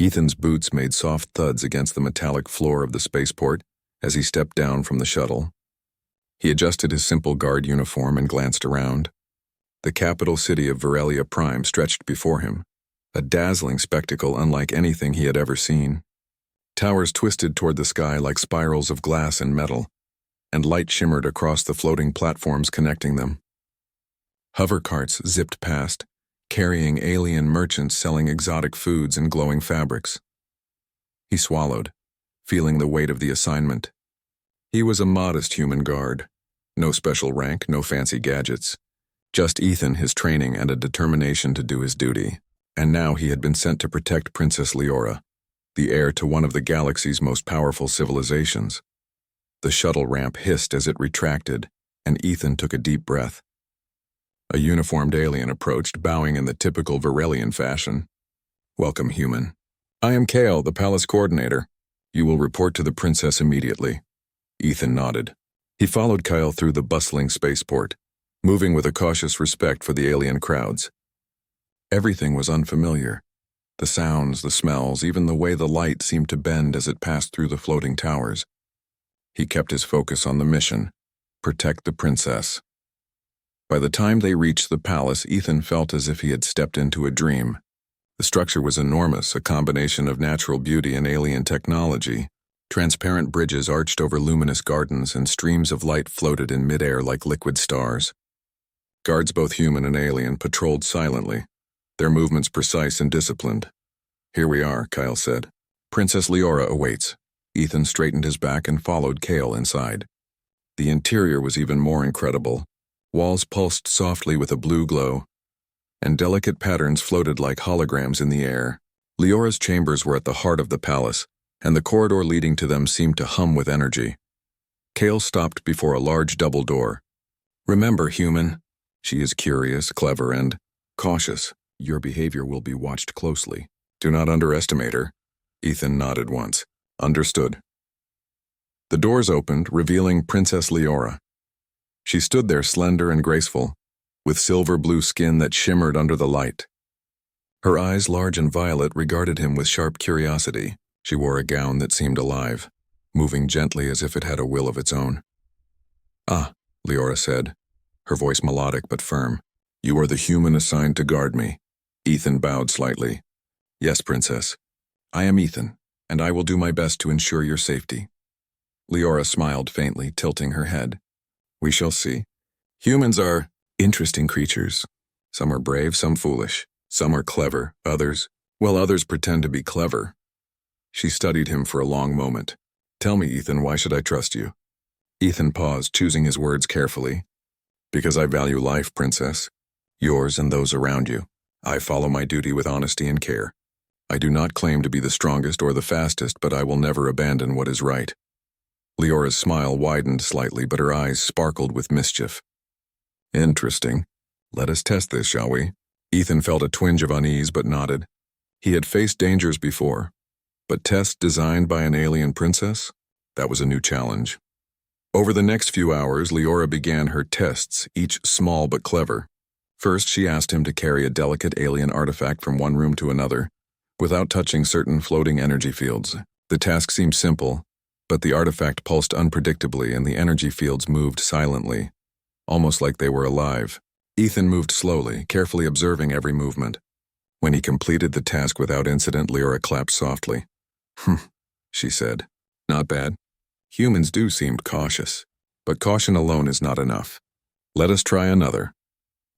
Ethan's boots made soft thuds against the metallic floor of the spaceport as he stepped down from the shuttle. He adjusted his simple guard uniform and glanced around. The capital city of Verelia Prime stretched before him, a dazzling spectacle unlike anything he had ever seen. Towers twisted toward the sky like spirals of glass and metal, and light shimmered across the floating platforms connecting them. Hover carts zipped past, carrying alien merchants selling exotic foods and glowing fabrics. He swallowed, feeling the weight of the assignment. He was a modest human guard. No special rank, no fancy gadgets. Just Ethan, his training, and a determination to do his duty. And now he had been sent to protect Princess Leora, the heir to one of the galaxy's most powerful civilizations. The shuttle ramp hissed as it retracted, and Ethan took a deep breath. A uniformed alien approached, bowing in the typical Verelian fashion. "Welcome, human. I am Kale, the palace coordinator. You will report to the princess immediately." Ethan nodded. He followed Kyle through the bustling spaceport, moving with a cautious respect for the alien crowds. Everything was unfamiliar. The sounds, the smells, even the way the light seemed to bend as it passed through the floating towers. He kept his focus on the mission: protect the princess. By the time they reached the palace, Ethan felt as if he had stepped into a dream. The structure was enormous, a combination of natural beauty and alien technology. Transparent bridges arched over luminous gardens, and streams of light floated in midair like liquid stars. Guards, both human and alien, patrolled silently, their movements precise and disciplined. "Here we are," Kyle said. "Princess Leora awaits." Ethan straightened his back and followed Kale inside. The interior was even more incredible. Walls pulsed softly with a blue glow, and delicate patterns floated like holograms in the air. Leora's chambers were at the heart of the palace, and the corridor leading to them seemed to hum with energy. Kale stopped before a large double door. "Remember, human, she is curious, clever, and cautious. Your behavior will be watched closely. Do not underestimate her." Ethan nodded once. "Understood." The doors opened, revealing Princess Leora. She stood there slender and graceful, with silver-blue skin that shimmered under the light. Her eyes, large and violet, regarded him with sharp curiosity. She wore a gown that seemed alive, moving gently as if it had a will of its own. "Ah," Leora said, her voice melodic but firm. "You are the human assigned to guard me." Ethan bowed slightly. "Yes, Princess. I am Ethan, and I will do my best to ensure your safety." Leora smiled faintly, tilting her head. "We shall see. Humans are interesting creatures. Some are brave, some foolish. Some are clever, others pretend to be clever." She studied him for a long moment. "Tell me, Ethan, why should I trust you?" Ethan paused, choosing his words carefully. "Because I value life, Princess. Yours and those around you. I follow my duty with honesty and care. I do not claim to be the strongest or the fastest, but I will never abandon what is right." Leora's smile widened slightly, but her eyes sparkled with mischief. "Interesting. Let us test this, shall we?" Ethan felt a twinge of unease but nodded. He had faced dangers before, but tests designed by an alien princess? That was a new challenge. Over the next few hours, Leora began her tests, each small but clever. First, she asked him to carry a delicate alien artifact from one room to another, without touching certain floating energy fields. The task seemed simple, but the artifact pulsed unpredictably and the energy fields moved silently, almost like they were alive. Ethan moved slowly, carefully observing every movement. When he completed the task without incident, Leora clapped softly. She said. "Not bad. Humans do seem cautious, but caution alone is not enough. Let us try another."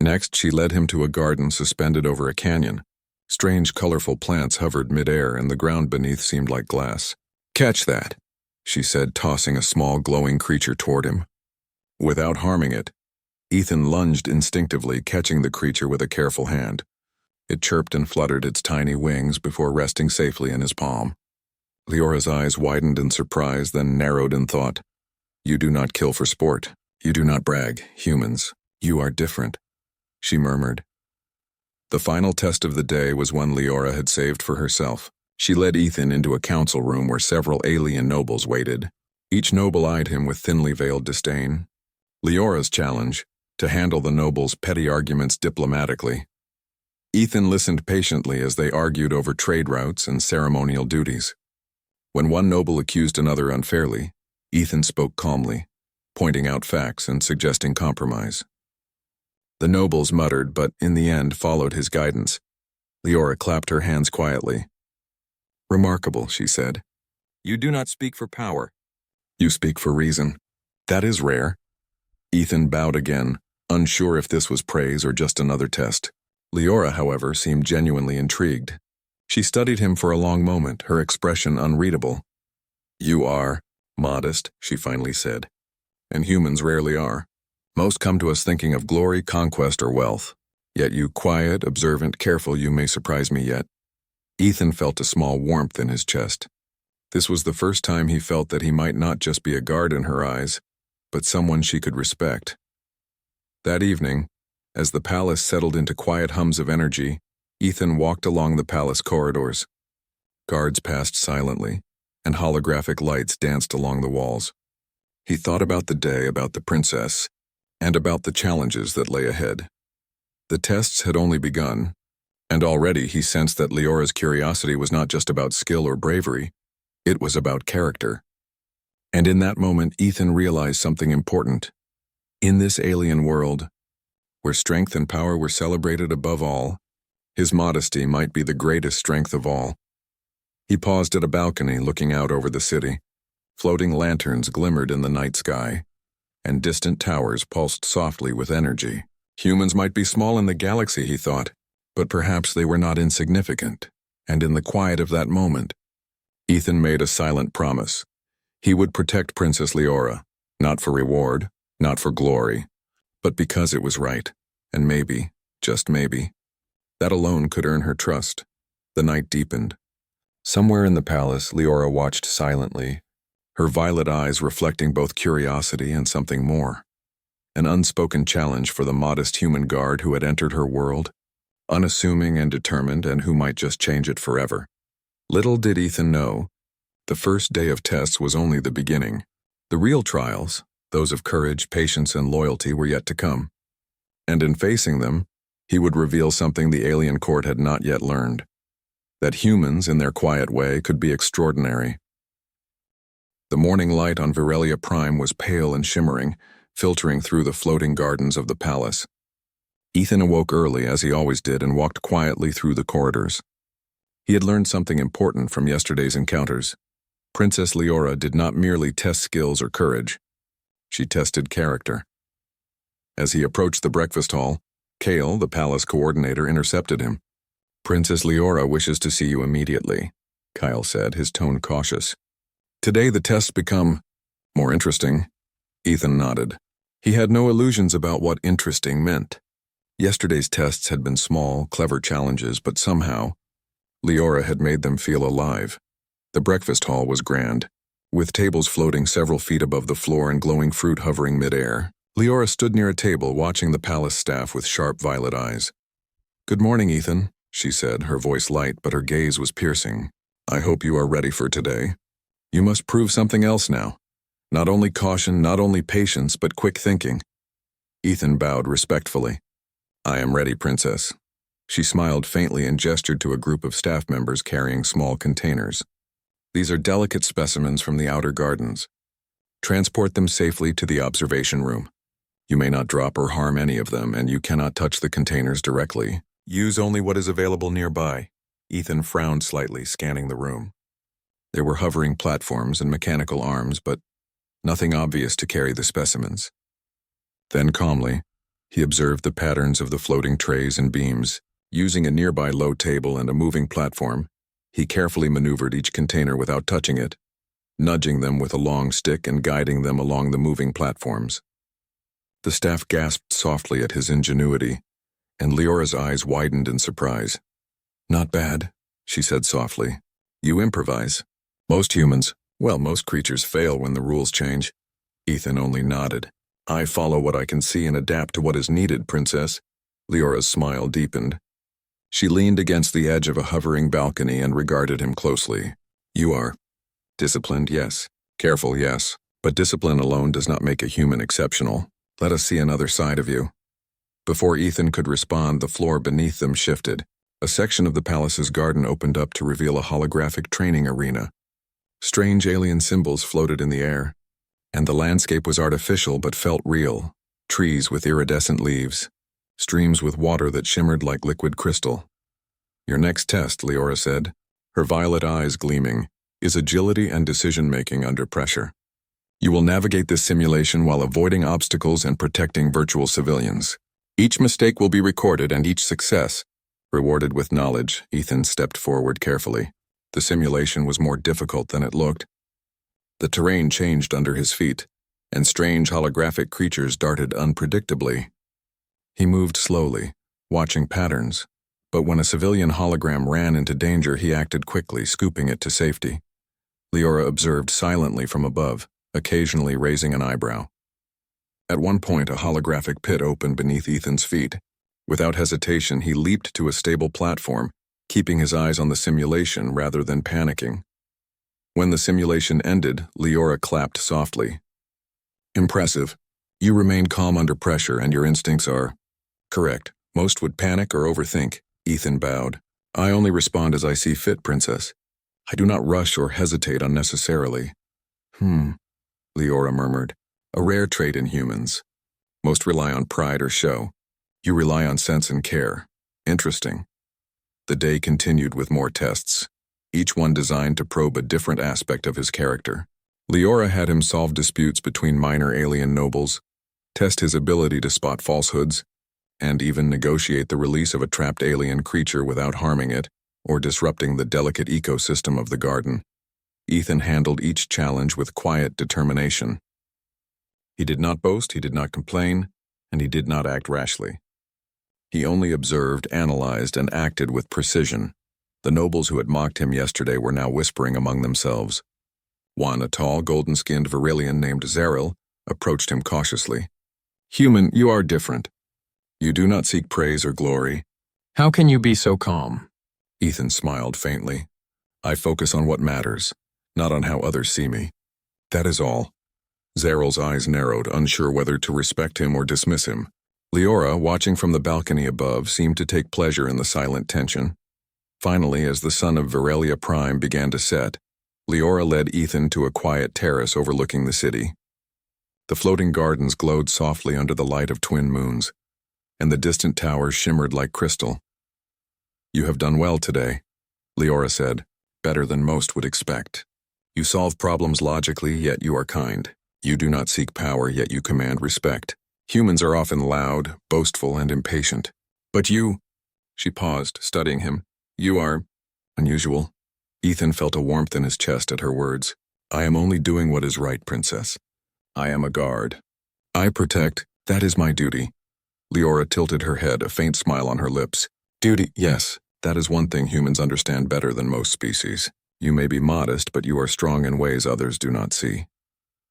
Next, she led him to a garden suspended over a canyon. Strange, colorful plants hovered midair, and the ground beneath seemed like glass. "Catch that," she said, tossing a small, glowing creature toward him. Without harming it, Ethan lunged instinctively, catching the creature with a careful hand. It chirped and fluttered its tiny wings before resting safely in his palm. Leora's eyes widened in surprise, then narrowed in thought. "You do not kill for sport. You do not brag. Humans, you are different," she murmured. The final test of the day was one Leora had saved for herself. She led Ethan into a council room where several alien nobles waited. Each noble eyed him with thinly veiled disdain. Leora's challenge: to handle the nobles' petty arguments diplomatically. Ethan listened patiently as they argued over trade routes and ceremonial duties. When one noble accused another unfairly, Ethan spoke calmly, pointing out facts and suggesting compromise. The nobles muttered, but in the end followed his guidance. Leora clapped her hands quietly. "Remarkable," she said. "You do not speak for power. You speak for reason. That is rare." Ethan bowed again, unsure if this was praise or just another test. Leora, however, seemed genuinely intrigued. She studied him for a long moment, her expression unreadable. "You are modest," she finally said. "And humans rarely are. Most come to us thinking of glory, conquest, or wealth. Yet you quiet, observant, careful, you may surprise me yet." Ethan felt a small warmth in his chest. This was the first time he felt that he might not just be a guard in her eyes, but someone she could respect. That evening, as the palace settled into quiet hums of energy, Ethan walked along the palace corridors. Guards passed silently, and holographic lights danced along the walls. He thought about the day, about the princess, and about the challenges that lay ahead. The tests had only begun, and already he sensed that Leora's curiosity was not just about skill or bravery, it was about character. And in that moment, Ethan realized something important. In this alien world, where strength and power were celebrated above all, his modesty might be the greatest strength of all. He paused at a balcony looking out over the city. Floating lanterns glimmered in the night sky, and distant towers pulsed softly with energy. Humans might be small in the galaxy, he thought, but perhaps they were not insignificant. And in the quiet of that moment, Ethan made a silent promise. He would protect Princess Leora, not for reward, not for glory, but because it was right, and maybe, just maybe, that alone could earn her trust. The night deepened. Somewhere in the palace, Leora watched silently, her violet eyes reflecting both curiosity and something more. An unspoken challenge for the modest human guard who had entered her world, unassuming and determined, and who might just change it forever. Little did Ethan know, the first day of tests was only the beginning. The real trials, those of courage, patience, and loyalty, were yet to come. And in facing them, he would reveal something the alien court had not yet learned. That humans, in their quiet way, could be extraordinary. The morning light on Virelia Prime was pale and shimmering, filtering through the floating gardens of the palace. Ethan awoke early, as he always did, and walked quietly through the corridors. He had learned something important from yesterday's encounters. Princess Leora did not merely test skills or courage. She tested character. As he approached the breakfast hall, Kale, the palace coordinator, intercepted him. "Princess Leora wishes to see you immediately," Kyle said, his tone cautious. "Today the tests become more interesting." Ethan nodded. He had no illusions about what interesting meant. Yesterday's tests had been small, clever challenges, but somehow, Leora had made them feel alive. The breakfast hall was grand, with tables floating several feet above the floor and glowing fruit hovering mid-air. Leora stood near a table, watching the palace staff with sharp violet eyes. "Good morning, Ethan," she said, her voice light, but her gaze was piercing. "I hope you are ready for today. You must prove something else now. Not only caution, not only patience, but quick thinking." Ethan bowed respectfully. "I am ready, Princess." She smiled faintly and gestured to a group of staff members carrying small containers. "These are delicate specimens from the outer gardens. Transport them safely to the observation room. You may not drop or harm any of them, and you cannot touch the containers directly. Use only what is available nearby." Ethan frowned slightly, scanning the room. There were hovering platforms and mechanical arms, but nothing obvious to carry the specimens. Then calmly, he observed the patterns of the floating trays and beams. Using a nearby low table and a moving platform, he carefully maneuvered each container without touching it, nudging them with a long stick and guiding them along the moving platforms. The staff gasped softly at his ingenuity, and Leora's eyes widened in surprise. "Not bad," she said softly. "You improvise. Most creatures fail when the rules change." Ethan only nodded. "I follow what I can see and adapt to what is needed, Princess." Leora's smile deepened. She leaned against the edge of a hovering balcony and regarded him closely. "You are disciplined, yes. Careful, yes. But discipline alone does not make a human exceptional. Let us see another side of you." Before Ethan could respond, the floor beneath them shifted. A section of the palace's garden opened up to reveal a holographic training arena. Strange alien symbols floated in the air, and the landscape was artificial but felt real. Trees with iridescent leaves, streams with water that shimmered like liquid crystal. Your next test, Leora said, her violet eyes gleaming, is agility and decision-making under pressure. You will navigate this simulation while avoiding obstacles and protecting virtual civilians. Each mistake will be recorded and each success rewarded with knowledge. Ethan stepped forward carefully. The simulation was more difficult than it looked. The terrain changed under his feet, and strange holographic creatures darted unpredictably. He moved slowly, watching patterns, but when a civilian hologram ran into danger, he acted quickly, scooping it to safety. Leora observed silently from above, occasionally raising an eyebrow. At one point, a holographic pit opened beneath Ethan's feet. Without hesitation, he leaped to a stable platform, keeping his eyes on the simulation rather than panicking. When the simulation ended, Leora clapped softly. Impressive. You remain calm under pressure and your instincts are correct. Most would panic or overthink. Ethan bowed. I only respond as I see fit, Princess. I do not rush or hesitate unnecessarily. Leora murmured. A rare trait in humans. Most rely on pride or show. You rely on sense and care. Interesting. The day continued with more tests, each one designed to probe a different aspect of his character. Leora had him solve disputes between minor alien nobles, test his ability to spot falsehoods, and even negotiate the release of a trapped alien creature without harming it or disrupting the delicate ecosystem of the garden. Ethan handled each challenge with quiet determination. He did not boast, he did not complain, and he did not act rashly. He only observed, analyzed, and acted with precision. The nobles who had mocked him yesterday were now whispering among themselves. One, a tall, golden-skinned Virillian named Zeril, approached him cautiously. Human, you are different. You do not seek praise or glory. How can you be so calm? Ethan smiled faintly. I focus on what matters, not on how others see me. That is all. Zeril's eyes narrowed, unsure whether to respect him or dismiss him. Leora, watching from the balcony above, seemed to take pleasure in the silent tension. Finally, as the sun of Virelia Prime began to set, Leora led Ethan to a quiet terrace overlooking the city. The floating gardens glowed softly under the light of twin moons, and the distant towers shimmered like crystal. You have done well today, Leora said, better than most would expect. You solve problems logically, yet you are kind. You do not seek power, yet you command respect. Humans are often loud, boastful, and impatient. But you, she paused, studying him, you are unusual. Ethan felt a warmth in his chest at her words. I am only doing what is right, Princess. I am a guard. I protect, that is my duty. Leora tilted her head, a faint smile on her lips. Duty, yes, that is one thing humans understand better than most species. You may be modest, but you are strong in ways others do not see.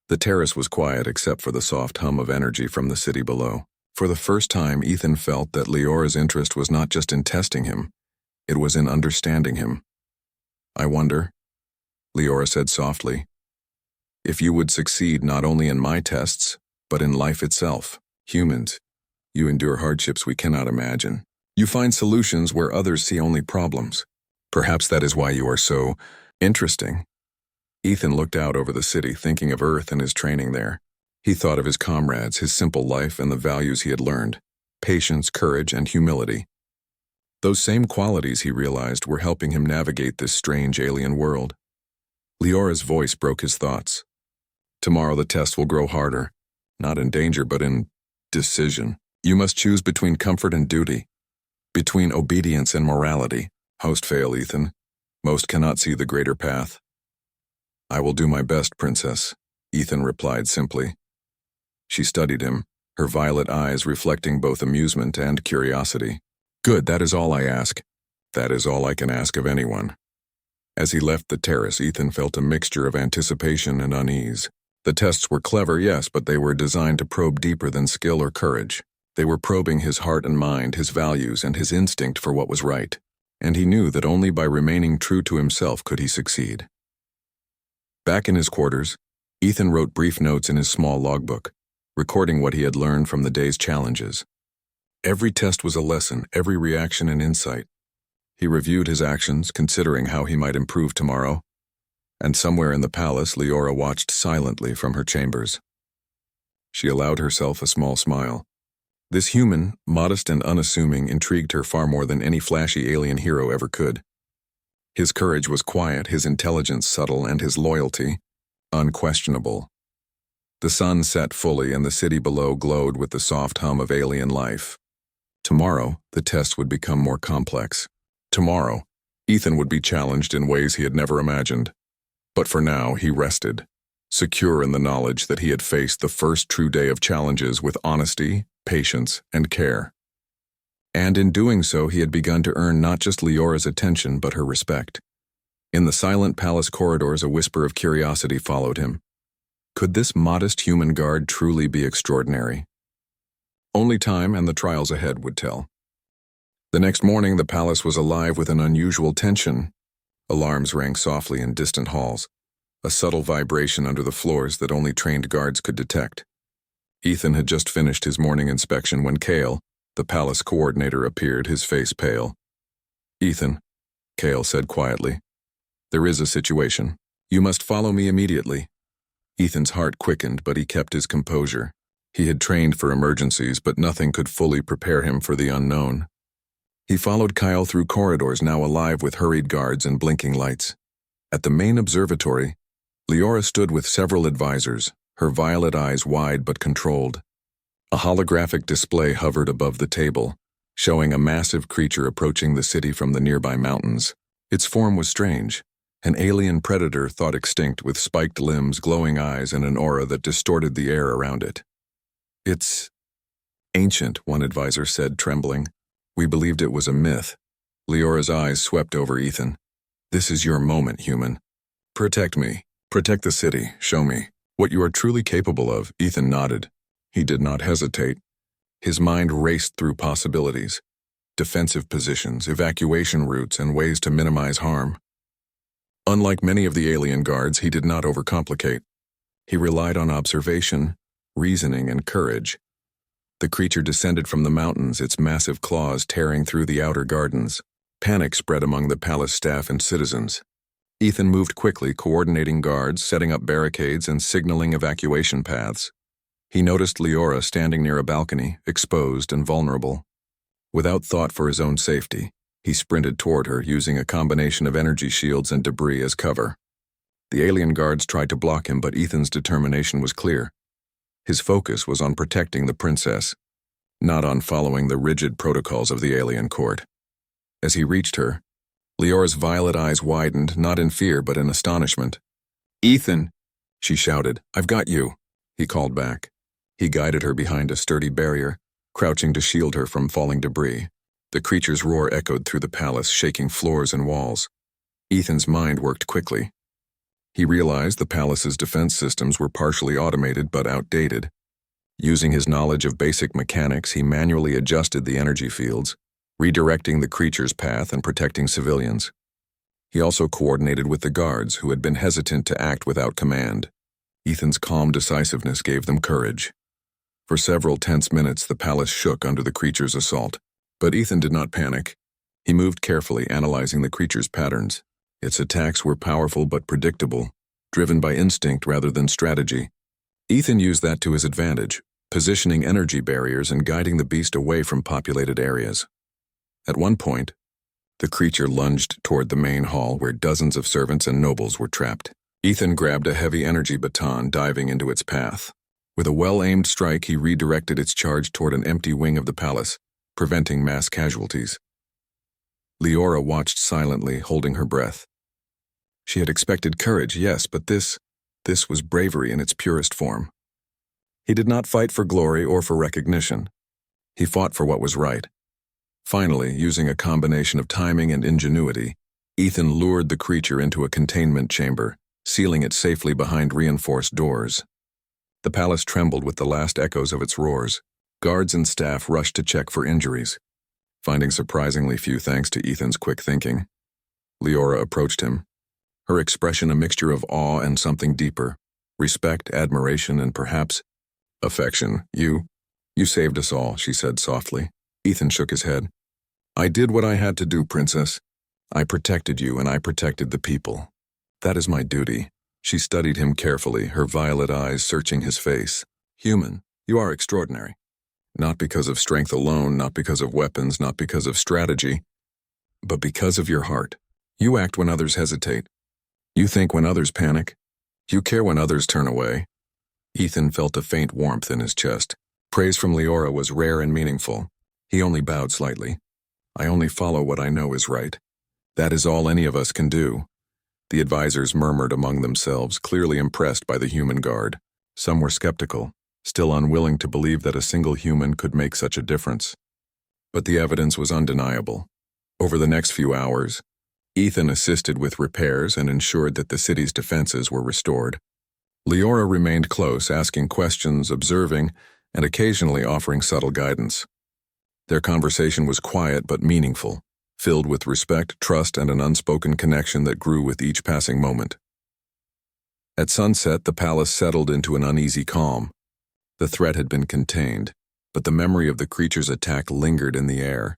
The terrace was quiet except for the soft hum of energy from the city below. For the first time, Ethan felt that Leora's interest was not just in testing him, it was in understanding him. I wonder, Leora said softly, if you would succeed not only in my tests, but in life itself. Humans, you endure hardships we cannot imagine. You find solutions where others see only problems. Perhaps that is why you are so interesting. Ethan looked out over the city, thinking of Earth and his training there. He thought of his comrades, his simple life, and the values he had learned: patience, courage, and humility. Those same qualities, he realized, were helping him navigate this strange alien world. Leora's voice broke his thoughts. Tomorrow the test will grow harder, not in danger, but in decision. You must choose between comfort and duty, between obedience and morality. Host fail, Ethan. Most cannot see the greater path. I will do my best, Princess, Ethan replied simply. She studied him, her violet eyes reflecting both amusement and curiosity. Good, that is all I ask. That is all I can ask of anyone. As he left the terrace, Ethan felt a mixture of anticipation and unease. The tests were clever, yes, but they were designed to probe deeper than skill or courage. They were probing his heart and mind, his values, and his instinct for what was right. And he knew that only by remaining true to himself could he succeed. Back in his quarters, Ethan wrote brief notes in his small logbook, recording what he had learned from the day's challenges. Every test was a lesson, every reaction an insight. He reviewed his actions, considering how he might improve tomorrow. And somewhere in the palace, Leora watched silently from her chambers. She allowed herself a small smile. This human, modest and unassuming, intrigued her far more than any flashy alien hero ever could. His courage was quiet, his intelligence subtle, and his loyalty unquestionable. The sun set fully, and the city below glowed with the soft hum of alien life. Tomorrow, the test would become more complex. Tomorrow, Ethan would be challenged in ways he had never imagined. But for now, he rested, secure in the knowledge that he had faced the first true day of challenges with honesty, patience, and care. And in doing so, he had begun to earn not just Leora's attention, but her respect. In the silent palace corridors, a whisper of curiosity followed him. Could this modest human guard truly be extraordinary? Only time and the trials ahead would tell. The next morning, the palace was alive with an unusual tension. Alarms rang softly in distant halls, a subtle vibration under the floors that only trained guards could detect. Ethan had just finished his morning inspection when Kale, the palace coordinator, appeared, his face pale. "Ethan," Kale said quietly, "there is a situation. You must follow me immediately." Ethan's heart quickened, but he kept his composure. He had trained for emergencies, but nothing could fully prepare him for the unknown. He followed Kyle through corridors now alive with hurried guards and blinking lights. At the main observatory, Leora stood with several advisors, her violet eyes wide but controlled. A holographic display hovered above the table, showing a massive creature approaching the city from the nearby mountains. Its form was strange, an alien predator thought extinct with spiked limbs, glowing eyes, and an aura that distorted the air around it. "It's ancient," one advisor said, trembling. "We believed it was a myth." Leora's eyes swept over Ethan. "This is your moment, human. Protect me. Protect the city. Show me what you are truly capable of." Ethan nodded. He did not hesitate. His mind raced through possibilities, defensive positions, evacuation routes, and ways to minimize harm. Unlike many of the alien guards, he did not overcomplicate. He relied on observation, reasoning, and courage. The creature descended from the mountains, its massive claws tearing through the outer gardens. Panic spread among the palace staff and citizens. Ethan moved quickly, coordinating guards, setting up barricades, and signaling evacuation paths. He noticed Leora standing near a balcony, exposed and vulnerable. Without thought for his own safety, he sprinted toward her, using a combination of energy shields and debris as cover. The alien guards tried to block him, but Ethan's determination was clear. His focus was on protecting the princess, not on following the rigid protocols of the alien court. As he reached her, Leora's violet eyes widened, not in fear but in astonishment. "Ethan," she shouted, "I've got you," he called back. He guided her behind a sturdy barrier, crouching to shield her from falling debris. The creature's roar echoed through the palace, shaking floors and walls. Ethan's mind worked quickly. He realized the palace's defense systems were partially automated but outdated. Using his knowledge of basic mechanics, he manually adjusted the energy fields, redirecting the creature's path and protecting civilians. He also coordinated with the guards, who had been hesitant to act without command. Ethan's calm decisiveness gave them courage. For several tense minutes, the palace shook under the creature's assault. But Ethan did not panic. He moved carefully, analyzing the creature's patterns. Its attacks were powerful but predictable, driven by instinct rather than strategy. Ethan used that to his advantage, positioning energy barriers and guiding the beast away from populated areas. At one point, the creature lunged toward the main hall where dozens of servants and nobles were trapped. Ethan grabbed a heavy energy baton, diving into its path. With a well-aimed strike, he redirected its charge toward an empty wing of the palace, preventing mass casualties. Leora watched silently, holding her breath. She had expected courage, yes, but this was bravery in its purest form. He did not fight for glory or for recognition. He fought for what was right. Finally, using a combination of timing and ingenuity, Ethan lured the creature into a containment chamber, sealing it safely behind reinforced doors. The palace trembled with the last echoes of its roars. Guards and staff rushed to check for injuries, finding surprisingly few thanks to Ethan's quick thinking. Leora approached him, her expression a mixture of awe and something deeper, respect, admiration, and perhaps affection. You saved us all," she said softly. Ethan shook his head. I did what I had to do, Princess. I protected you and I protected the people. That is my duty. She studied him carefully, her violet eyes searching his face. Human, you are extraordinary. Not because of strength alone, not because of weapons, not because of strategy, but because of your heart. You act when others hesitate. You think when others panic. You care when others turn away. Ethan felt a faint warmth in his chest. Praise from Leora was rare and meaningful. He only bowed slightly. I only follow what I know is right. That is all any of us can do. The advisors murmured among themselves, clearly impressed by the human guard. Some were skeptical, still unwilling to believe that a single human could make such a difference. But the evidence was undeniable. Over the next few hours, Ethan assisted with repairs and ensured that the city's defenses were restored. Leora remained close, asking questions, observing, and occasionally offering subtle guidance. Their conversation was quiet but meaningful, filled with respect, trust, and an unspoken connection that grew with each passing moment. At sunset, the palace settled into an uneasy calm. The threat had been contained, but the memory of the creature's attack lingered in the air.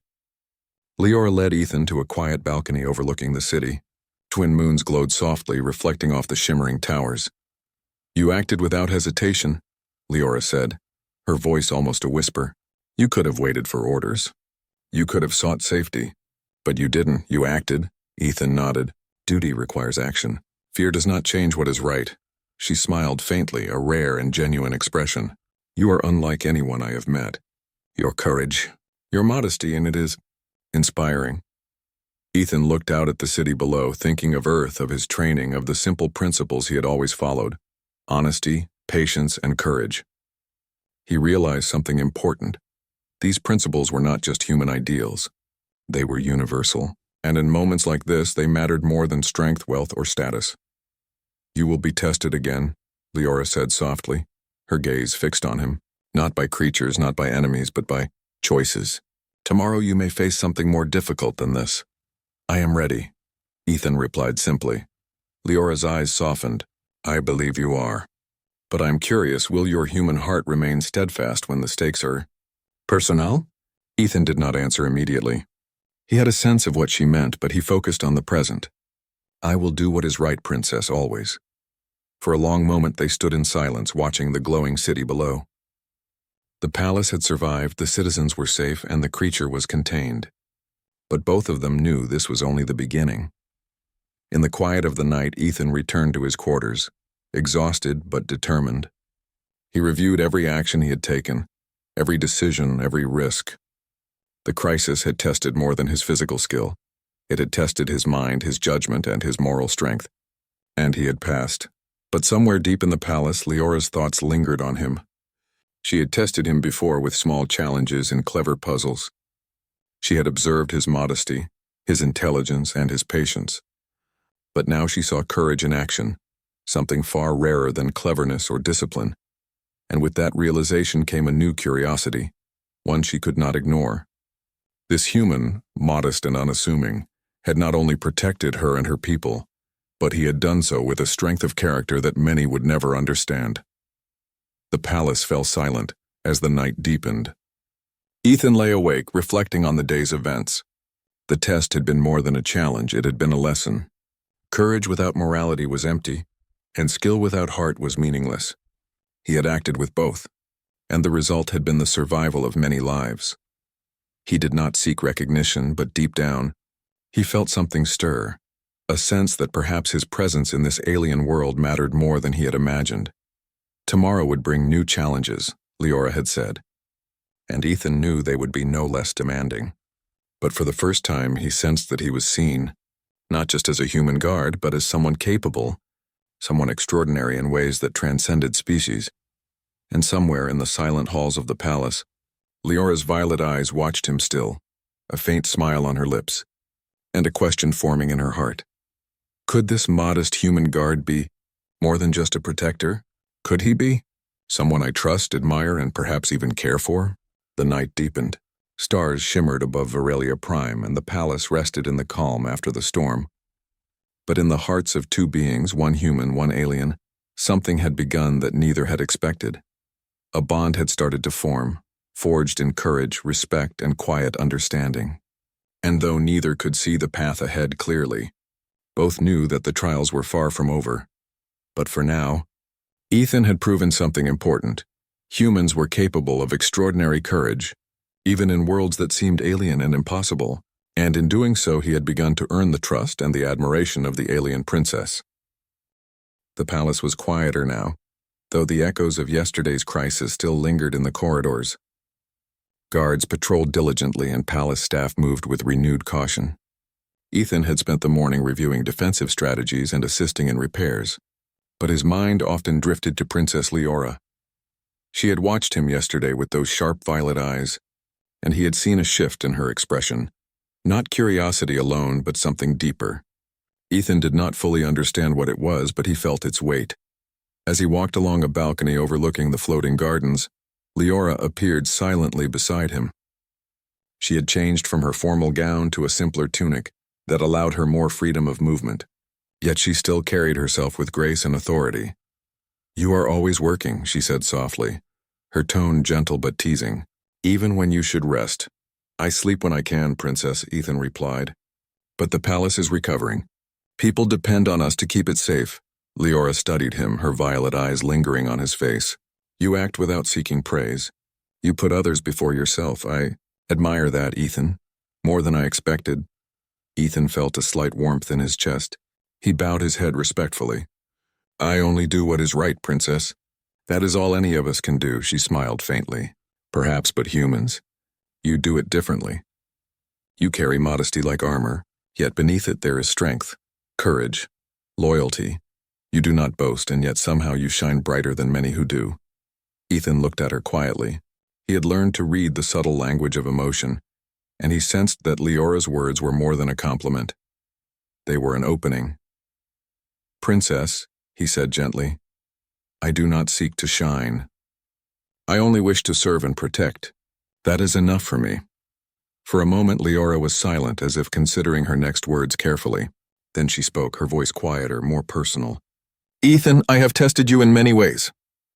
Leora led Ethan to a quiet balcony overlooking the city. Twin moons glowed softly, reflecting off the shimmering towers. You acted without hesitation, Leora said, her voice almost a whisper. You could have waited for orders. You could have sought safety. But you didn't. You acted. Ethan nodded. Duty requires action. Fear does not change what is right. She smiled faintly, a rare and genuine expression. You are unlike anyone I have met. Your courage, your modesty, and it is inspiring. Ethan looked out at the city below, thinking of Earth, of his training, of the simple principles he had always followed. Honesty, patience, and courage. He realized something important. These principles were not just human ideals. They were universal, and in moments like this, they mattered more than strength, wealth, or status. You will be tested again, Leora said softly, her gaze fixed on him, not by creatures, not by enemies, but by choices. Tomorrow you may face something more difficult than this. I am ready, Ethan replied simply. Leora's eyes softened. I believe you are. But I am curious, will your human heart remain steadfast when the stakes are personal? Ethan did not answer immediately. He had a sense of what she meant, but he focused on the present. I will do what is right, Princess, always. For a long moment they stood in silence, watching the glowing city below. The palace had survived, the citizens were safe, and the creature was contained. But both of them knew this was only the beginning. In the quiet of the night, Ethan returned to his quarters, exhausted but determined. He reviewed every action he had taken, every decision, every risk. The crisis had tested more than his physical skill. It had tested his mind, his judgment, and his moral strength. And he had passed. But somewhere deep in the palace, Leora's thoughts lingered on him. She had tested him before with small challenges and clever puzzles. She had observed his modesty, his intelligence, and his patience. But now she saw courage in action, something far rarer than cleverness or discipline. And with that realization came a new curiosity, one she could not ignore. This human, modest and unassuming, had not only protected her and her people, but he had done so with a strength of character that many would never understand. The palace fell silent as the night deepened. Ethan lay awake, reflecting on the day's events. The test had been more than a challenge, it had been a lesson. Courage without morality was empty, and skill without heart was meaningless. He had acted with both, and the result had been the survival of many lives. He did not seek recognition, but deep down, he felt something stir, a sense that perhaps his presence in this alien world mattered more than he had imagined. Tomorrow would bring new challenges, Leora had said, and Ethan knew they would be no less demanding. But for the first time, he sensed that he was seen, not just as a human guard, but as someone capable, someone extraordinary in ways that transcended species. And somewhere in the silent halls of the palace, Leora's violet eyes watched him still, a faint smile on her lips, and a question forming in her heart. Could this modest human guard be more than just a protector? Could he be someone I trust, admire, and perhaps even care for? The night deepened. Stars shimmered above Veralia Prime, and the palace rested in the calm after the storm. But in the hearts of two beings, one human, one alien, something had begun that neither had expected. A bond had started to form forged in courage, respect, and quiet understanding. And though neither could see the path ahead clearly, both knew that the trials were far from over. But for now, Ethan had proven something important. Humans were capable of extraordinary courage, even in worlds that seemed alien and impossible, and in doing so he had begun to earn the trust and the admiration of the alien princess. The palace was quieter now, though the echoes of yesterday's crisis still lingered in the corridors. Guards patrolled diligently and palace staff moved with renewed caution. Ethan had spent the morning reviewing defensive strategies and assisting in repairs, but his mind often drifted to Princess Leora. She had watched him yesterday with those sharp violet eyes, and he had seen a shift in her expression. Not curiosity alone, but something deeper. Ethan did not fully understand what it was, but he felt its weight. As he walked along a balcony overlooking the floating gardens, Leora appeared silently beside him. She had changed from her formal gown to a simpler tunic that allowed her more freedom of movement, yet she still carried herself with grace and authority. "You are always working," she said softly, her tone gentle but teasing. "Even when you should rest." "I sleep when I can, Princess," Ethan replied. "But the palace is recovering. People depend on us to keep it safe." Leora studied him, her violet eyes lingering on his face. "You act without seeking praise. You put others before yourself. I admire that, Ethan. More than I expected." Ethan felt a slight warmth in his chest. He bowed his head respectfully. "I only do what is right, Princess. That is all any of us can do," she smiled faintly. "Perhaps, but humans. You do it differently. You carry modesty like armor, yet beneath it there is strength, courage, loyalty. You do not boast, and yet somehow you shine brighter than many who do." Ethan looked at her quietly. He had learned to read the subtle language of emotion, and he sensed that Leora's words were more than a compliment. They were an opening. "Princess," he said gently, "I do not seek to shine. I only wish to serve and protect. That is enough for me." For a moment Leora was silent, as if considering her next words carefully. Then she spoke, her voice quieter, more personal. "Ethan, I have tested you in many ways.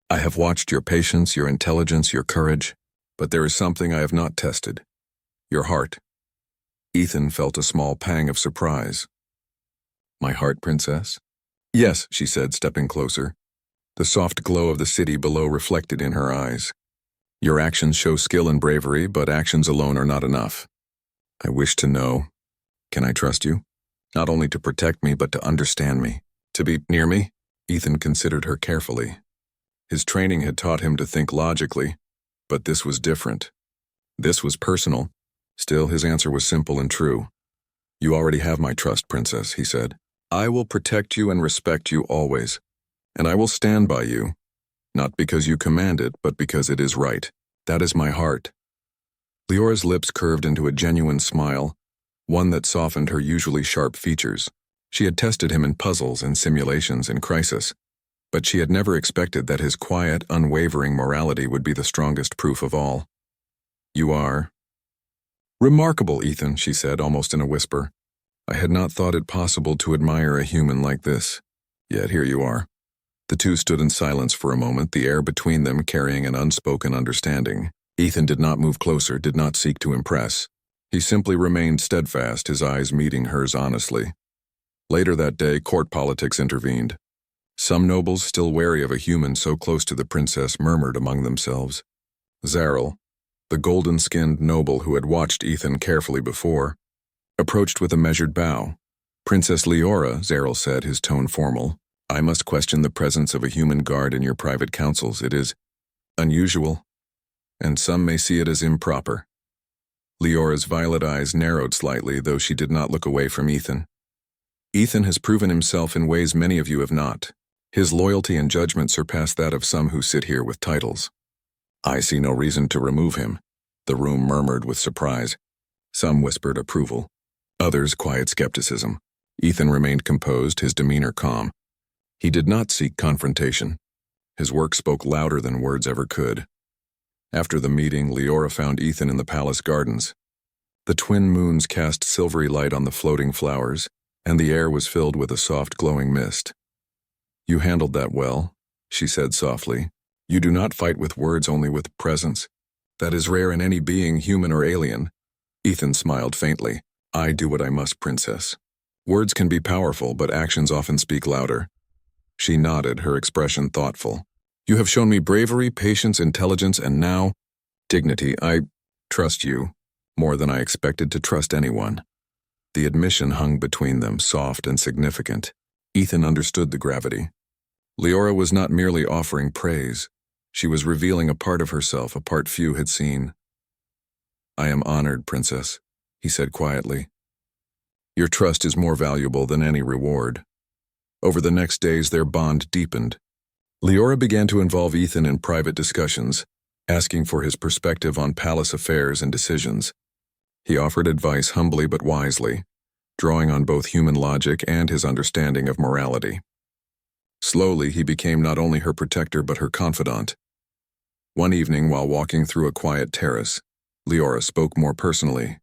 I have watched your patience, your intelligence, your courage, but there is something I have not tested. Your heart." Ethan felt a small pang of surprise. "My heart, Princess?" "Yes," she said, stepping closer. The soft glow of the city below reflected in her eyes. "Your actions show skill and bravery, but actions alone are not enough. I wish to know, can I trust you? Not only to protect me, but to understand me, to be near me?" Ethan considered her carefully. His training had taught him to think logically, but this was different. This was personal. Still, his answer was simple and true. "You already have my trust, Princess," he said. "I will protect you and respect you always, and I will stand by you, not because you command it, but because it is right. That is my heart." Leora's lips curved into a genuine smile, one that softened her usually sharp features. She had tested him in puzzles and simulations in crisis, but she had never expected that his quiet, unwavering morality would be the strongest proof of all. "You are remarkable, Ethan," she said, almost in a whisper. "I had not thought it possible to admire a human like this. Yet here you are." The two stood in silence for a moment, the air between them carrying an unspoken understanding. Ethan did not move closer, did not seek to impress. He simply remained steadfast, his eyes meeting hers honestly. Later that day, court politics intervened. Some nobles, still wary of a human so close to the princess, murmured among themselves. Zarel, the golden-skinned noble who had watched Ethan carefully before, approached with a measured bow. "Princess Leora," Zarel said, his tone formal, "I must question the presence of a human guard in your private councils. It is unusual, and some may see it as improper." Leora's violet eyes narrowed slightly, though she did not look away from Ethan. "Ethan has proven himself in ways many of you have not. His loyalty and judgment surpass that of some who sit here with titles. I see no reason to remove him." The room murmured with surprise. Some whispered approval. Others quiet skepticism. Ethan remained composed, his demeanor calm. He did not seek confrontation. His work spoke louder than words ever could. After the meeting, Leora found Ethan in the palace gardens. The twin moons cast silvery light on the floating flowers, and the air was filled with a soft glowing mist. "You handled that well," she said softly. "You do not fight with words, only with presence. That is rare in any being, human or alien. Ethan smiled faintly. I do what I must, princess. Words can be powerful, but actions often speak louder. She nodded, her expression thoughtful. You have shown me bravery, patience, intelligence, and now, dignity. I trust you more than I expected to trust anyone. The admission hung between them, soft and significant. Ethan understood the gravity. Leora was not merely offering praise. She was revealing a part of herself, a part few had seen. I am honored, princess, he said quietly. Your trust is more valuable than any reward. Over the next days, their bond deepened. Leora began to involve Ethan in private discussions, asking for his perspective on palace affairs and decisions. He offered advice humbly but wisely, drawing on both human logic and his understanding of morality. Slowly, he became not only her protector but her confidant. One evening, while walking through a quiet terrace, Leora spoke more personally.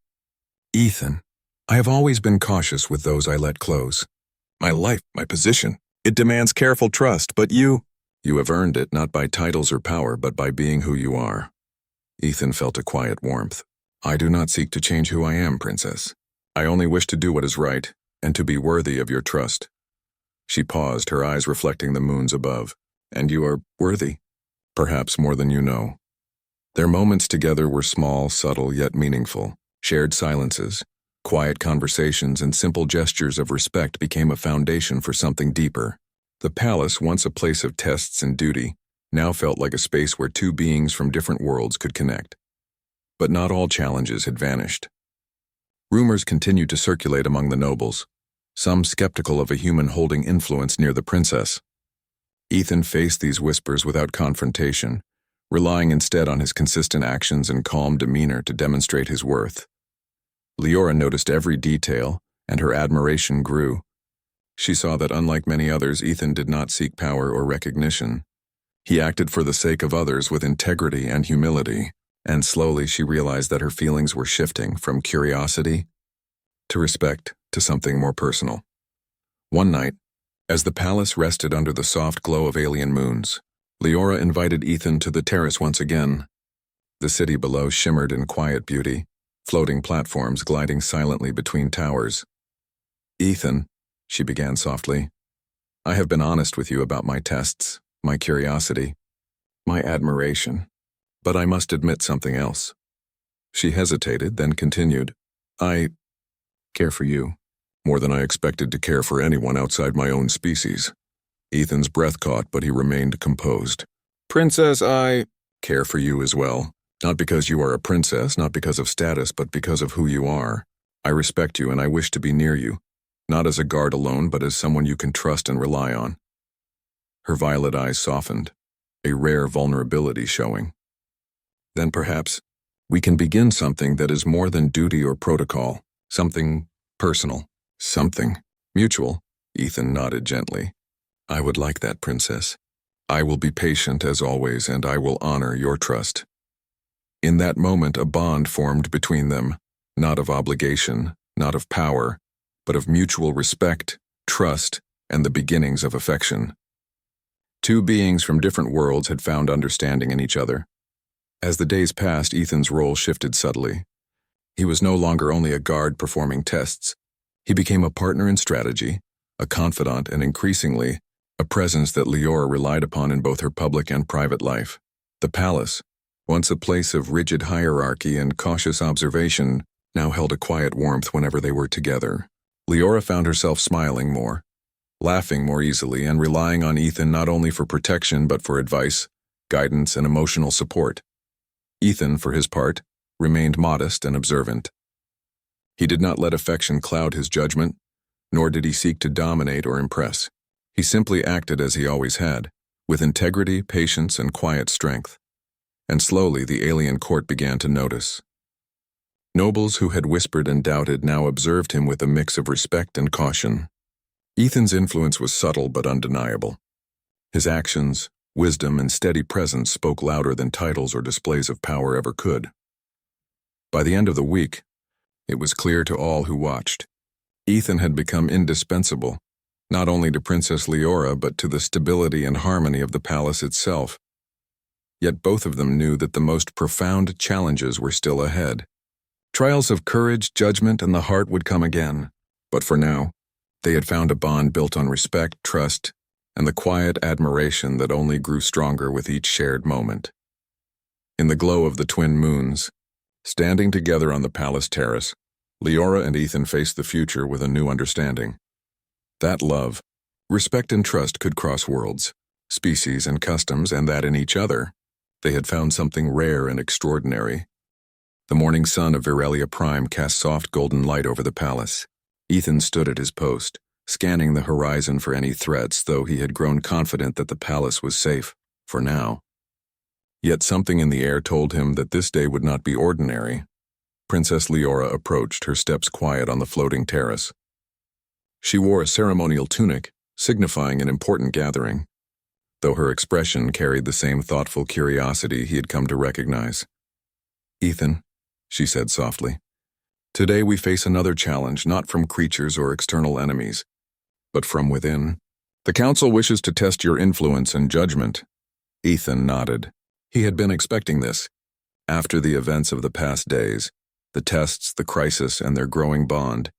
Ethan, I have always been cautious with those I let close. My life, my position, it demands careful trust, but you have earned it not by titles or power, but by being who you are. Ethan felt a quiet warmth. I do not seek to change who I am, princess. I only wish to do what is right, and to be worthy of your trust. She paused, her eyes reflecting the moons above. And you are worthy, perhaps more than you know. Their moments together were small, subtle, yet meaningful. Shared silences, quiet conversations, and simple gestures of respect became a foundation for something deeper. The palace, once a place of tests and duty, now felt like a space where two beings from different worlds could connect. But not all challenges had vanished. Rumors continued to circulate among the nobles, some skeptical of a human holding influence near the princess. Ethan faced these whispers without confrontation, relying instead on his consistent actions and calm demeanor to demonstrate his worth. Leora noticed every detail, and her admiration grew. She saw that unlike many others, Ethan did not seek power or recognition. He acted for the sake of others with integrity and humility, and slowly she realized that her feelings were shifting from curiosity to respect to something more personal. One night, as the palace rested under the soft glow of alien moons, Leora invited Ethan to the terrace once again. The city below shimmered in quiet beauty, floating platforms gliding silently between towers. Ethan, she began softly, I have been honest with you about my tests, my curiosity, my admiration, but I must admit something else. She hesitated, then continued, I care for you, more than I expected to care for anyone outside my own species. Ethan's breath caught, but he remained composed. Princess, I care for you as well. Not because you are a princess, not because of status, but because of who you are. I respect you and I wish to be near you, not as a guard alone, but as someone you can trust and rely on. Her violet eyes softened, a rare vulnerability showing. Then perhaps we can begin something that is more than duty or protocol, something personal, something mutual. Ethan nodded gently. I would like that, princess. I will be patient as always, and I will honor your trust. In that moment, a bond formed between them, not of obligation, not of power, but of mutual respect, trust, and the beginnings of affection. Two beings from different worlds had found understanding in each other. As the days passed, Ethan's role shifted subtly. He was no longer only a guard performing tests. He became a partner in strategy, a confidant, and increasingly, a presence that Leora relied upon in both her public and private life. The palace, once a place of rigid hierarchy and cautious observation, now held a quiet warmth whenever they were together. Leora found herself smiling more, laughing more easily, and relying on Ethan not only for protection but for advice, guidance, and emotional support. Ethan, for his part, remained modest and observant. He did not let affection cloud his judgment, nor did he seek to dominate or impress. He simply acted as he always had, with integrity, patience, and quiet strength. And slowly the alien court began to notice. Nobles who had whispered and doubted now observed him with a mix of respect and caution. Ethan's influence was subtle but undeniable. His actions, wisdom, and steady presence spoke louder than titles or displays of power ever could. By the end of the week, it was clear to all who watched. Ethan had become indispensable, not only to Princess Leora but to the stability and harmony of the palace itself. Yet both of them knew that the most profound challenges were still ahead. Trials of courage, judgment, and the heart would come again. But for now, they had found a bond built on respect, trust, and the quiet admiration that only grew stronger with each shared moment. In the glow of the twin moons, standing together on the palace terrace, Leora and Ethan faced the future with a new understanding. That love, respect and trust could cross worlds, species and customs, and that in each other, they had found something rare and extraordinary. The morning sun of Virelia Prime cast soft golden light over the palace. Ethan stood at his post, scanning the horizon for any threats, though he had grown confident that the palace was safe, for now. Yet something in the air told him that this day would not be ordinary. Princess Leora approached, her steps quiet on the floating terrace. She wore a ceremonial tunic, signifying an important gathering, though her expression carried the same thoughtful curiosity he had come to recognize. "Ethan," she said softly, "today we face another challenge, not from creatures or external enemies, but from within. The Council wishes to test your influence and judgment." Ethan nodded. He had been expecting this. After the events of the past days, the tests, the crisis, and their growing bond,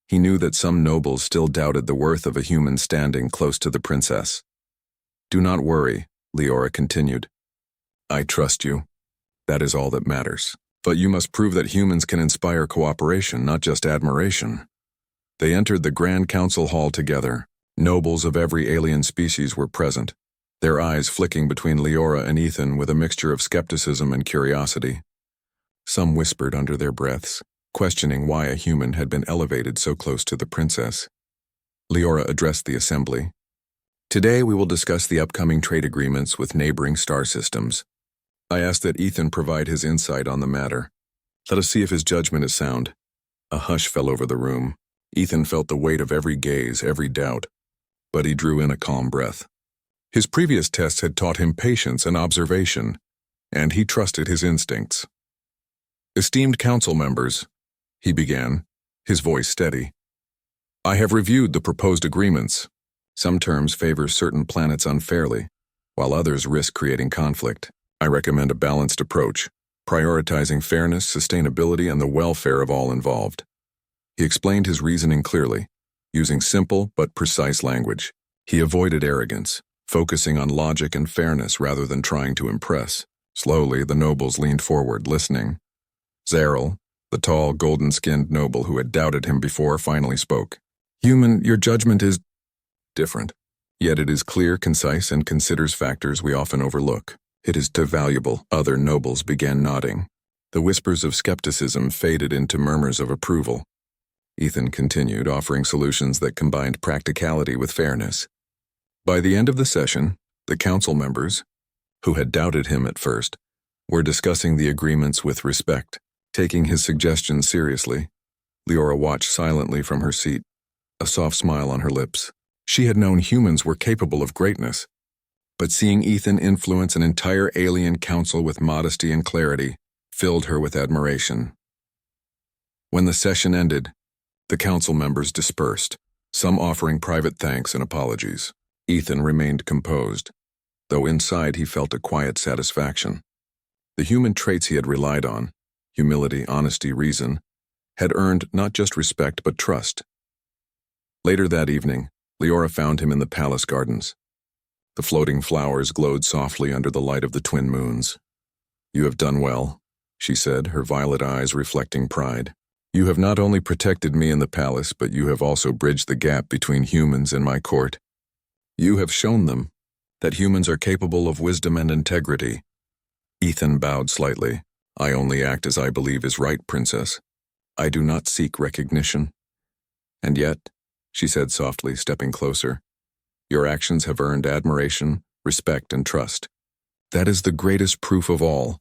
he knew that some nobles still doubted the worth of a human standing close to the princess. "Do not worry," Leora continued. "I trust you. That is all that matters. But you must prove that humans can inspire cooperation, not just admiration." They entered the Grand Council Hall together. Nobles of every alien species were present, their eyes flicking between Leora and Ethan with a mixture of skepticism and curiosity. Some whispered under their breaths, questioning why a human had been elevated so close to the princess. Leora addressed the assembly. "Today we will discuss the upcoming trade agreements with neighboring star systems. I ask that Ethan provide his insight on the matter. Let us see if his judgment is sound." A hush fell over the room. Ethan felt the weight of every gaze, every doubt, but he drew in a calm breath. His previous tests had taught him patience and observation, and he trusted his instincts. "Esteemed council members," he began, his voice steady, "I have reviewed the proposed agreements. Some terms favor certain planets unfairly, while others risk creating conflict. I recommend a balanced approach, prioritizing fairness, sustainability, and the welfare of all involved." He explained his reasoning clearly, using simple but precise language. He avoided arrogance, focusing on logic and fairness rather than trying to impress. Slowly, the nobles leaned forward, listening. Zarel, the tall, golden-skinned noble who had doubted him before, finally spoke. "Human, your judgment is different. Yet it is clear, concise, and considers factors we often overlook. It is too valuable." Other nobles began nodding. The whispers of skepticism faded into murmurs of approval. Ethan continued, offering solutions that combined practicality with fairness. By the end of the session, the council members, who had doubted him at first, were discussing the agreements with respect, taking his suggestions seriously. Leora watched silently from her seat, a soft smile on her lips. She had known humans were capable of greatness, but seeing Ethan influence an entire alien council with modesty and clarity filled her with admiration. When the session ended, the council members dispersed, some offering private thanks and apologies. Ethan remained composed, though inside he felt a quiet satisfaction. The human traits he had relied on, humility, honesty, reason, had earned not just respect but trust. Later that evening, Leora found him in the palace gardens. The floating flowers glowed softly under the light of the twin moons. "You have done well," she said, her violet eyes reflecting pride. "You have not only protected me in the palace, but you have also bridged the gap between humans and my court. You have shown them that humans are capable of wisdom and integrity." Ethan bowed slightly. "I only act as I believe is right, Princess. I do not seek recognition." "And yet," she said softly, stepping closer, "your actions have earned admiration, respect, and trust. That is the greatest proof of all."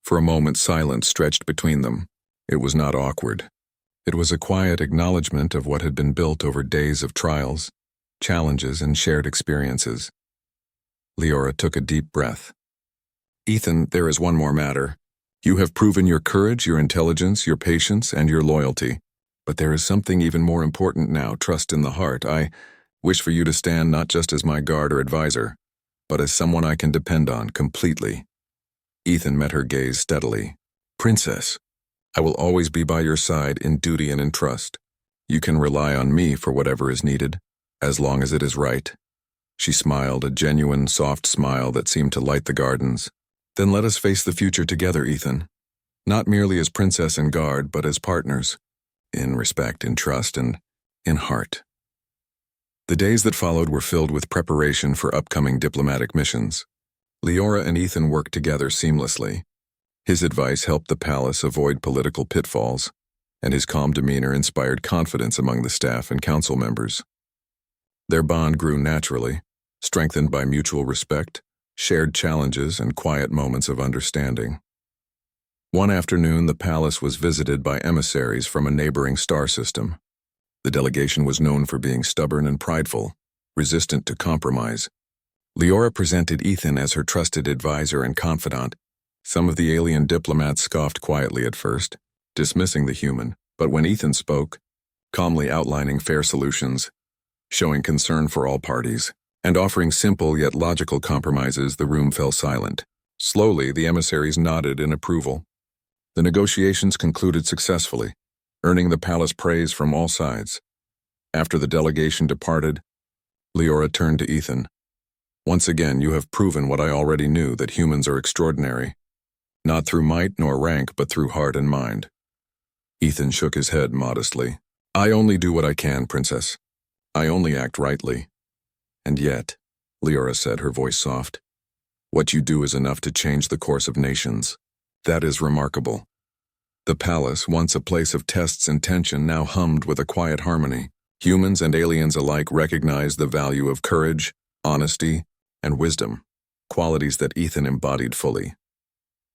For a moment, silence stretched between them. It was not awkward. It was a quiet acknowledgement of what had been built over days of trials, challenges, and shared experiences. Leora took a deep breath. "Ethan, there is one more matter. You have proven your courage, your intelligence, your patience, and your loyalty. But there is something even more important now, trust in the heart. I wish for you to stand not just as my guard or advisor, but as someone I can depend on completely." Ethan met her gaze steadily. Princess, I will always be by your side in duty and in trust. You can rely on me for whatever is needed, as long as it is right. She smiled, a genuine, soft smile that seemed to light the gardens. Then let us face the future together, Ethan. Not merely as princess and guard, but as partners. In respect, in trust, and in heart. The days that followed were filled with preparation for upcoming diplomatic missions. Leora and Ethan worked together seamlessly. His advice helped the palace avoid political pitfalls, and his calm demeanor inspired confidence among the staff and council members. Their bond grew naturally, strengthened by mutual respect, shared challenges, and quiet moments of understanding. One afternoon, the palace was visited by emissaries from a neighboring star system. The delegation was known for being stubborn and prideful, resistant to compromise. Leora presented Ethan as her trusted advisor and confidant. Some of the alien diplomats scoffed quietly at first, dismissing the human, but when Ethan spoke, calmly outlining fair solutions, showing concern for all parties, and offering simple yet logical compromises, the room fell silent. Slowly, the emissaries nodded in approval. The negotiations concluded successfully, earning the palace praise from all sides. After the delegation departed, Leora turned to Ethan. Once again, you have proven what I already knew, that humans are extraordinary. Not through might nor rank, but through heart and mind. Ethan shook his head modestly. I only do what I can, Princess. I only act rightly. And yet, Leora said, her voice soft, what you do is enough to change the course of nations. That is remarkable. The palace, once a place of tests and tension, now hummed with a quiet harmony. Humans and aliens alike recognized the value of courage, honesty, and wisdom, qualities that Ethan embodied fully.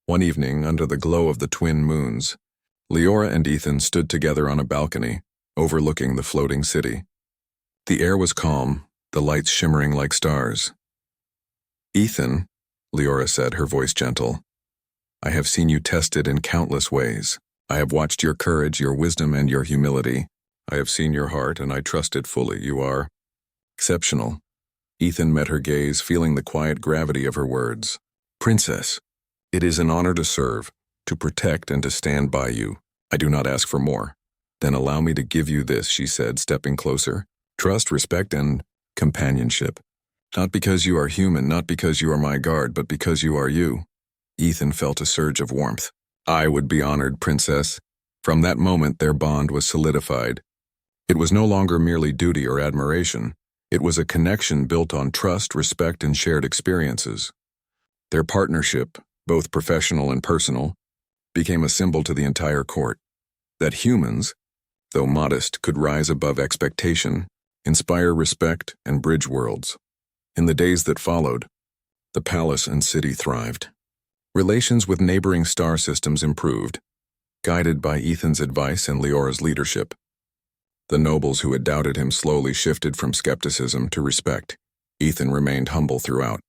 One evening, under the glow of the twin moons, Leora and Ethan stood together on a balcony, overlooking the floating city. The air was calm, the lights shimmering like stars. Ethan, Leora said, her voice gentle, I have seen you tested in countless ways. I have watched your courage, your wisdom, and your humility. I have seen your heart, and I trust it fully. You are exceptional. Ethan met her gaze, feeling the quiet gravity of her words. Princess, it is an honor to serve, to protect, and to stand by you. I do not ask for more. Then allow me to give you this, she said, stepping closer. Trust, respect, and companionship. Not because you are human, not because you are my guard, but because you are you. Ethan felt a surge of warmth. I would be honored, Princess. From that moment, their bond was solidified. It was no longer merely duty or admiration. It was a connection built on trust, respect, and shared experiences. Their partnership, both professional and personal, became a symbol to the entire court. That humans, though modest, could rise above expectation, inspire respect, and bridge worlds. In the days that followed, the palace and city thrived. Relations with neighboring star systems improved, guided by Ethan's advice and Leora's leadership. The nobles who had doubted him slowly shifted from skepticism to respect. Ethan remained humble throughout.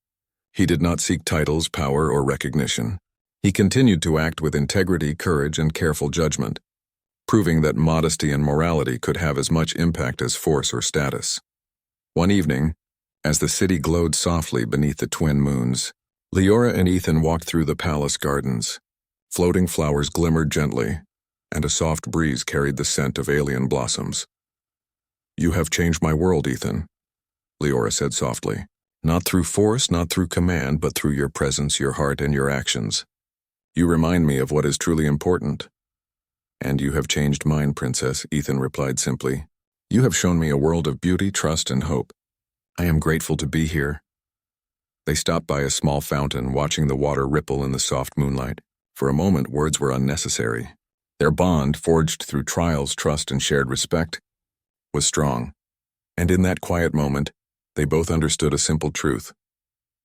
He did not seek titles, power, or recognition. He continued to act with integrity, courage, and careful judgment, proving that modesty and morality could have as much impact as force or status. One evening, as the city glowed softly beneath the twin moons, Leora and Ethan walked through the palace gardens. Floating flowers glimmered gently, and a soft breeze carried the scent of alien blossoms. You have changed my world, Ethan, Leora said softly. Not through force, not through command, but through your presence, your heart, and your actions. You remind me of what is truly important. And you have changed mine, Princess, Ethan replied simply. You have shown me a world of beauty, trust, and hope. I am grateful to be here. They stopped by a small fountain, watching the water ripple in the soft moonlight. For a moment, words were unnecessary. Their bond, forged through trials, trust, and shared respect, was strong. And in that quiet moment, they both understood a simple truth.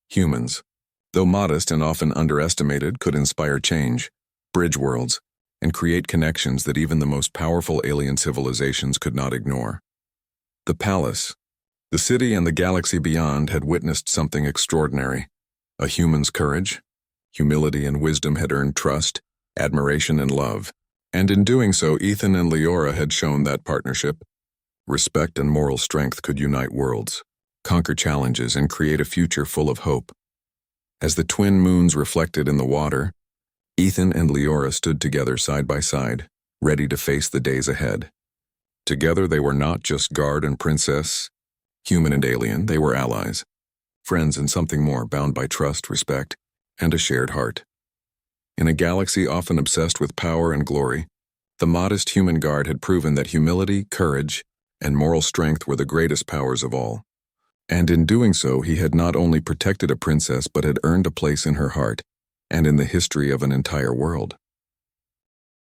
Humans, though modest and often underestimated, could inspire change, bridge worlds, and create connections that even the most powerful alien civilizations could not ignore. The palace, the city, and the galaxy beyond had witnessed something extraordinary. A human's courage, humility, and wisdom had earned trust, admiration, and love. And in doing so, Ethan and Leora had shown that partnership, respect, and moral strength could unite worlds, conquer challenges, and create a future full of hope. As the twin moons reflected in the water, Ethan and Leora stood together side by side, ready to face the days ahead. Together they were not just guard and princess, human and alien, they were allies, friends and something more, bound by trust, respect, and a shared heart. In a galaxy often obsessed with power and glory, the modest human guard had proven that humility, courage, and moral strength were the greatest powers of all. And in doing so, he had not only protected a princess but had earned a place in her heart and in the history of an entire world.